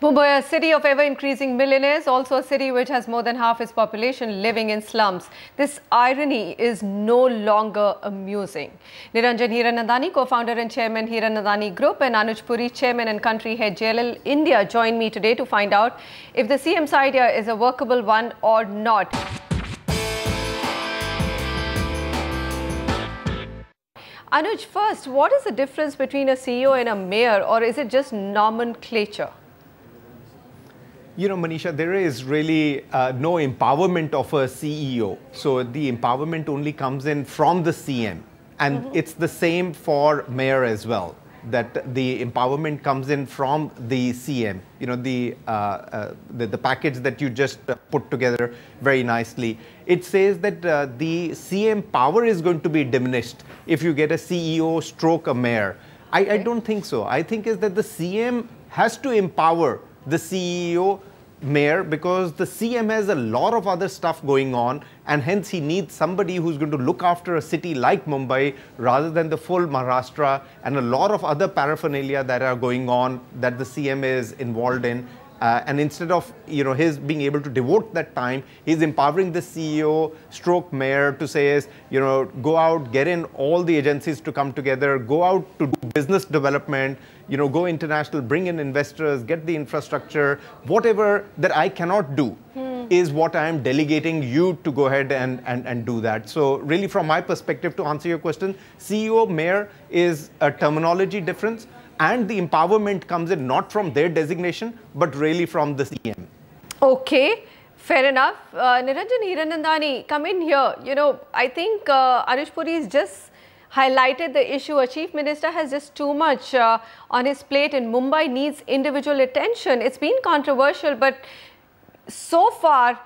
Mumbai, a city of ever-increasing millionaires, also a city which has more than half its population living in slums. This irony is no longer amusing. Nirajan Hiranandani, co-founder and chairman Hiranandani Group, and Anuj Puri, chairman and country head JLL India, join me today to find out if the CM's idea is a workable one or not. Anuj, first, what is the difference between a CEO and a mayor, or is it just nomenclature? You know, Manisha, there is really no empowerment of a CEO. So the empowerment only comes in from the CM. And it's the same for mayor as well, that the empowerment comes in from the CM. You know, the package that you just put together very nicely. It says that the CM power is going to be diminished if you get a CEO stroke a mayor. I don't think so. I think is that the CM has to empower the CEO, mayor, because the CM has a lot of other stuff going on, and hence he needs somebody who's going to look after a city like Mumbai rather than the full Maharashtra and a lot of other paraphernalia that are going on that the CM is involved in. And instead of, you know, his being able to devote that time, he's empowering the CEO stroke mayor to say is, you know, go out, get in all the agencies to come together, go out to do business development, you know, go international, bring in investors, get the infrastructure, whatever that I cannot do is what I am delegating you to go ahead and do that. So really from my perspective, to answer your question, CEO, mayor is a terminology difference. And the empowerment comes in not from their designation, but really from the CM. Okay, fair enough. Nirajan Hiranandani, come in here. You know, I think Anuj Puri has just highlighted the issue. A chief minister has just too much on his plate, and Mumbai needs individual attention. It's been controversial, but so far,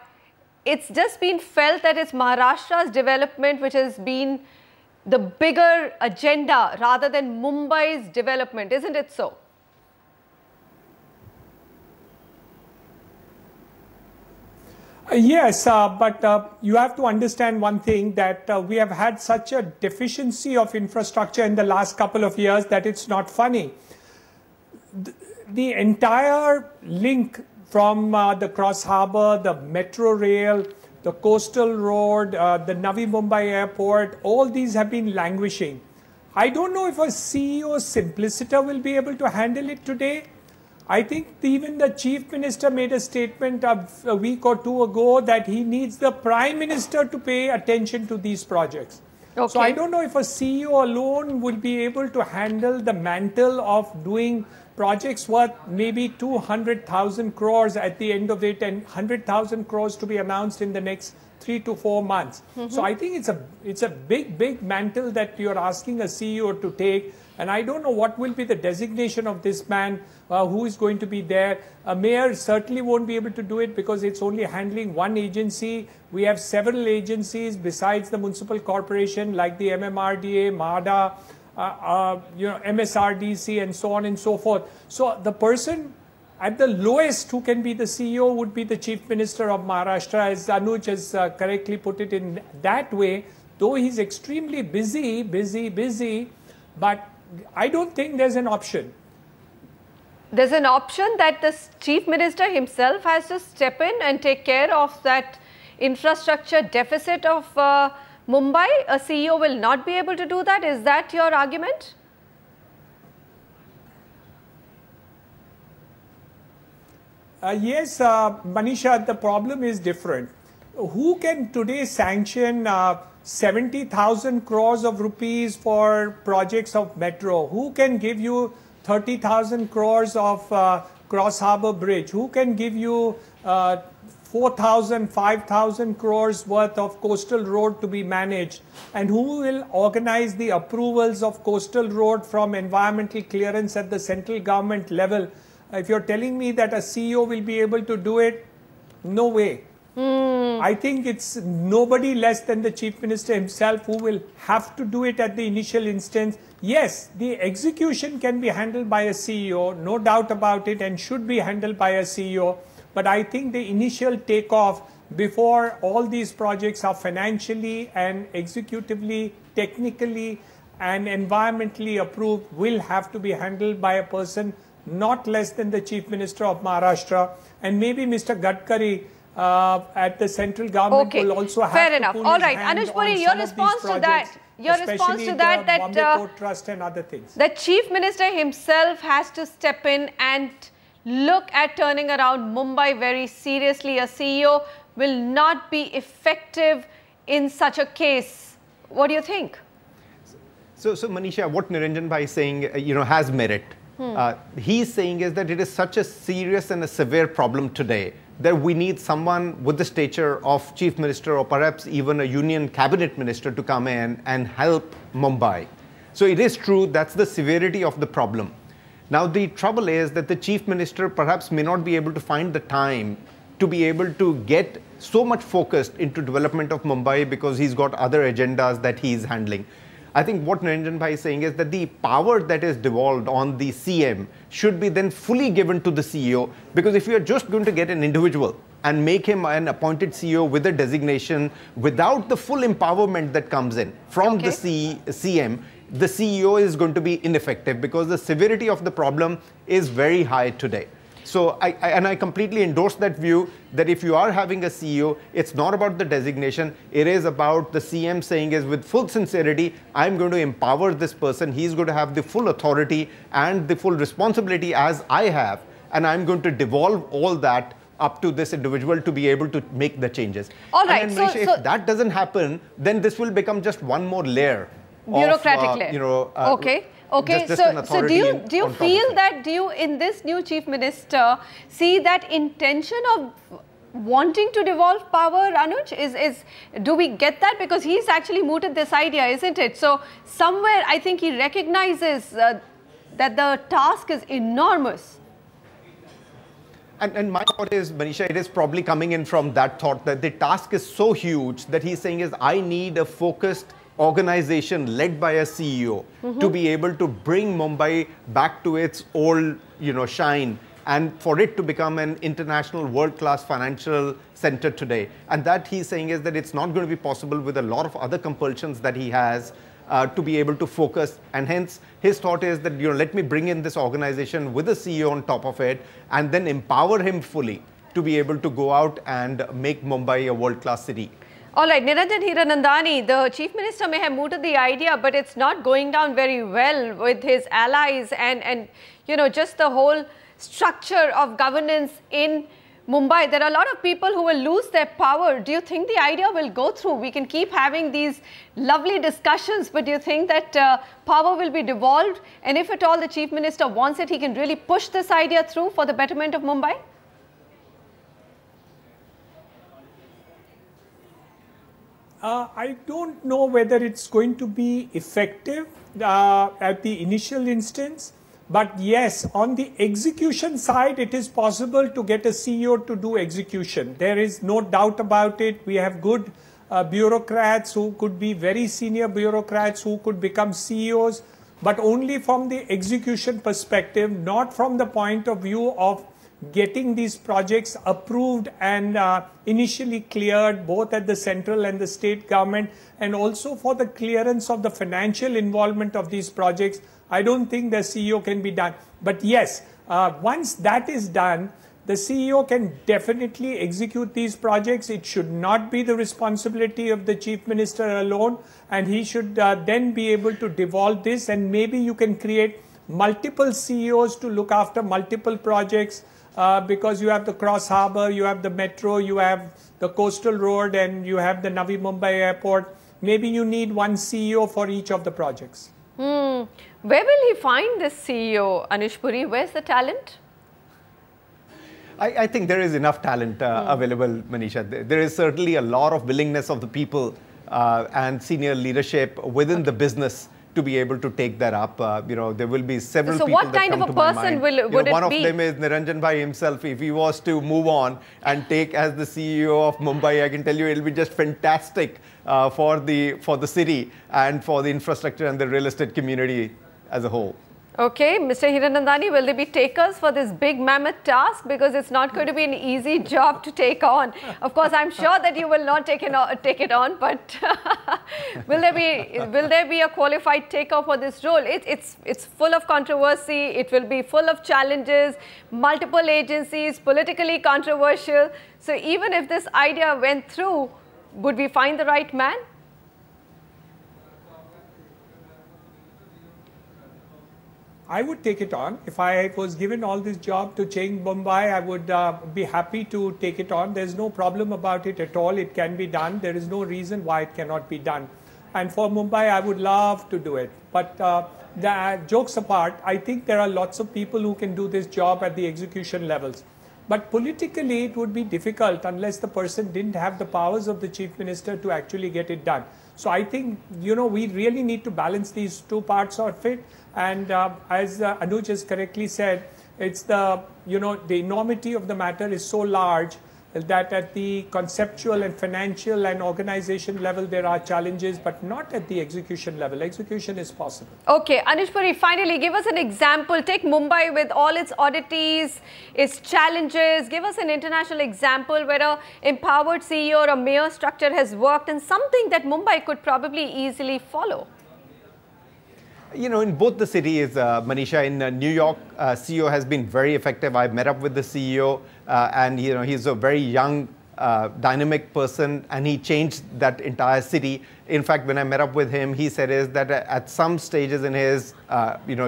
it's just been felt that it's Maharashtra's development which has been the bigger agenda rather than Mumbai's development, isn't it so? Yes, but you have to understand one thing, that we have had such a deficiency of infrastructure in the last couple of years that it's not funny. The entire link from the Cross Harbour, the metro rail, the coastal road, the Navi Mumbai airport, all these have been languishing. I don't know if a CEO simpliciter will be able to handle it today. I think even the chief minister made a statement a week or two ago that he needs the prime minister to pay attention to these projects. Okay. So I don't know if a CEO alone will be able to handle the mantle of doing projects worth maybe 200,000 crores at the end of it, and 100,000 crores to be announced in the next 3 to 4 months. So I think it's a big mantle that you're asking a CEO to take. And I don't know what will be the designation of this man, who is going to be there. A mayor certainly won't be able to do it because it's only handling one agency. We have several agencies besides the municipal corporation like the MMRDA, MADA, you know, MSRDC and so on and so forth. So the person at the lowest who can be the CEO would be the Chief Minister of Maharashtra, as Anuj has correctly put it in that way, though he's extremely busy, but I don't think there's an option. There's an option that the Chief Minister himself has to step in and take care of that infrastructure deficit of Mumbai. A CEO will not be able to do that. Is that your argument? Yes, Manisha, the problem is different. Who can today sanction 70,000 crores of rupees for projects of metro? Who can give you 30,000 crores of Cross Harbour Bridge? Who can give you 4,000, 5,000 crores worth of coastal road to be managed? And who will organize the approvals of coastal road from environmental clearance at the central government level? If you're telling me that a CEO will be able to do it, no way. I think it's nobody less than the Chief Minister himself who will have to do it at the initial instance. Yes, the execution can be handled by a CEO, no doubt about it, and should be handled by a CEO. But I think the initial takeoff before all these projects are financially and executively, technically and environmentally approved will have to be handled by a person not less than the Chief Minister of Maharashtra, and maybe Mr. Gadkari at the central government will also have Fair to enough. pull All his right, hand Anuj on Puri, some your of these response to projects, that. Your response to that, Bombay Port Trust and other things. The Chief Minister himself has to step in and look at turning around Mumbai very seriously. A CEO will not be effective in such a case. What do you think? So Manisha, what Nirajan bhai is saying, has merit. He's saying is that it is such a serious and a severe problem today that we need someone with the stature of Chief Minister or perhaps even a Union Cabinet Minister to come in and help Mumbai. So it is true, that's the severity of the problem. Now the trouble is that the Chief Minister perhaps may not be able to find the time to be able to get so much focused into development of Mumbai because he's got other agendas that he's handling. I think what Nirajan bhai is saying is that the power that is devolved on the CM should be then fully given to the CEO, because if you are just going to get an individual and make him an appointed CEO with a designation without the full empowerment that comes in from the CM, the CEO is going to be ineffective because the severity of the problem is very high today. So I completely endorse that view that if you are having a CEO, it's not about the designation. It is about the CM saying is with full sincerity, I'm going to empower this person. He's going to have the full authority and the full responsibility as I have. And I'm going to devolve all that up to this individual to be able to make the changes. All right. And then, Manisha, if that doesn't happen, then this will become just one more layer. Bureaucratic layer. Okay, so do you feel that, in this new Chief Minister, see that intention of wanting to devolve power, Anuj? Do we get that? Because he's actually mooted this idea, isn't it? So somewhere I think he recognizes that the task is enormous. And my thought is, Manisha, it is probably coming in from that thought that the task is so huge that he's saying is, I need a focused organization led by a CEO to be able to bring Mumbai back to its old, shine, and for it to become an international world-class financial center today. And that he's saying is that it's not going to be possible with a lot of other compulsions that he has to be able to focus. And hence, his thought is that, let me bring in this organization with a CEO on top of it and then empower him fully to be able to go out and make Mumbai a world-class city. All right, Nirajan Hiranandani, the Chief Minister may have mooted the idea, but it's not going down very well with his allies and just the whole structure of governance in Mumbai. There are a lot of people who will lose their power. Do you think the idea will go through? We can keep having these lovely discussions, but do you think that power will be devolved? And if at all the Chief Minister wants it, he can really push this idea through for the betterment of Mumbai? I don't know whether it's going to be effective at the initial instance, but yes, on the execution side, it is possible to get a CEO to do execution. There is no doubt about it. We have good bureaucrats who could be very senior bureaucrats who could become CEOs, but only from the execution perspective, not from the point of view of getting these projects approved and initially cleared both at the central and the state government, and also for the clearance of the financial involvement of these projects. I don't think the CEO can be done. But yes, once that is done, the CEO can definitely execute these projects. It should not be the responsibility of the Chief Minister alone, and he should then be able to devolve this, and maybe you can create multiple CEOs to look after multiple projects. Because you have the Cross Harbour, you have the metro, you have the coastal road, and you have the Navi Mumbai airport. Maybe you need one CEO for each of the projects. Where will he find this CEO, Anuj Puri? Where's the talent? I think there is enough talent available, Manisha. There is certainly a lot of willingness of the people and senior leadership within the business to be able to take that up. There will be several people that come to my mind. So what kind of a person would it be? One of them is Nirajan bhai himself. If he was to move on and take as the CEO of Mumbai, I can tell you it will be just fantastic for the city and for the infrastructure and the real estate community as a whole. Okay, Mr. Hiranandani, will there be takers for this big mammoth task? Because it's not going to be an easy job to take on. Of course, I'm sure that you will not take it on, but will there be a qualified taker for this role? It's full of controversy. It will be full of challenges, multiple agencies, politically controversial. So even if this idea went through, would we find the right man? I would take it on. If I was given all this job to change Mumbai, I would be happy to take it on. There's no problem about it at all. It can be done. There is no reason why it cannot be done. And for Mumbai, I would love to do it. But the jokes apart, I think there are lots of people who can do this job at the execution levels. But politically, it would be difficult unless the person didn't have the powers of the Chief Minister to actually get it done. So I think, we really need to balance these two parts of it. And as Anuj has correctly said, it's the enormity of the matter is so large that at the conceptual and financial and organization level, there are challenges, but not at the execution level. Execution is possible. Okay, Anuj Puri, finally, give us an example. Take Mumbai with all its oddities, its challenges. Give us an international example where an empowered CEO or a mayor structure has worked and something that Mumbai could probably easily follow. In both the cities, Manisha, in New York, CEO has been very effective. I met up with the CEO and, he's a very young, dynamic person and he changed that entire city. In fact, when I met up with him, he said is that at some stages in his,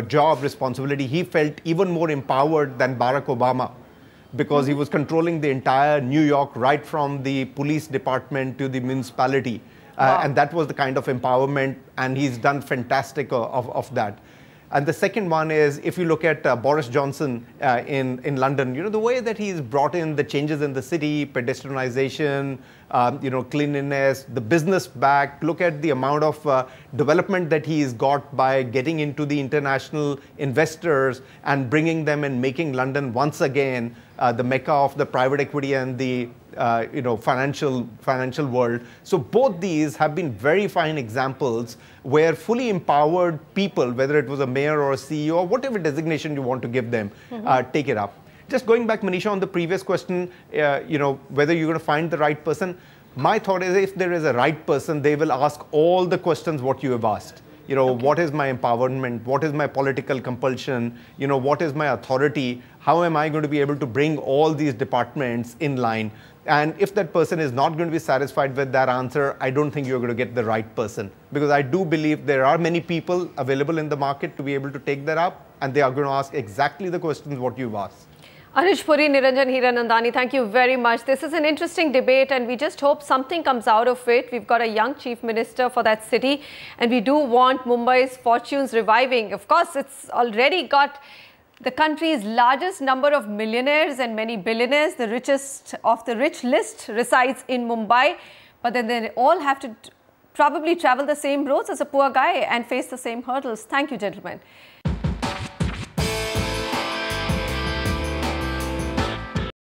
job responsibility, he felt even more empowered than Barack Obama because he was controlling the entire New York right from the police department to the municipality. Wow. And that was the kind of empowerment, and he's done fantastic of that. And the second one is, if you look at Boris Johnson in London, the way that he's brought in the changes in the city, pedestrianization, cleanliness, the business back, look at the amount of development that he's got by getting into the international investors and bringing them and making London once again the mecca of the private equity and the financial world. So both these have been very fine examples where fully empowered people, whether it was a mayor or a CEO or whatever designation you want to give them, take it up. Just going back, Manisha, on the previous question, whether you're going to find the right person, my thought is if there is a right person, they will ask all the questions what you have asked. Okay. What is my empowerment? What is my political compulsion? What is my authority? How am I going to be able to bring all these departments in line? And if that person is not going to be satisfied with that answer, I don't think you're going to get the right person. Because I do believe there are many people available in the market to be able to take that up, and they are going to ask exactly the questions what you've asked. Anuj Puri, Nirajan, Hiranandani, thank you very much. This is an interesting debate and we just hope something comes out of it. We've got a young chief minister for that city and we do want Mumbai's fortunes reviving. Of course, it's already got the country's largest number of millionaires and many billionaires. The richest of the rich list resides in Mumbai, but then they all have to probably travel the same roads as a poor guy and face the same hurdles. Thank you, gentlemen.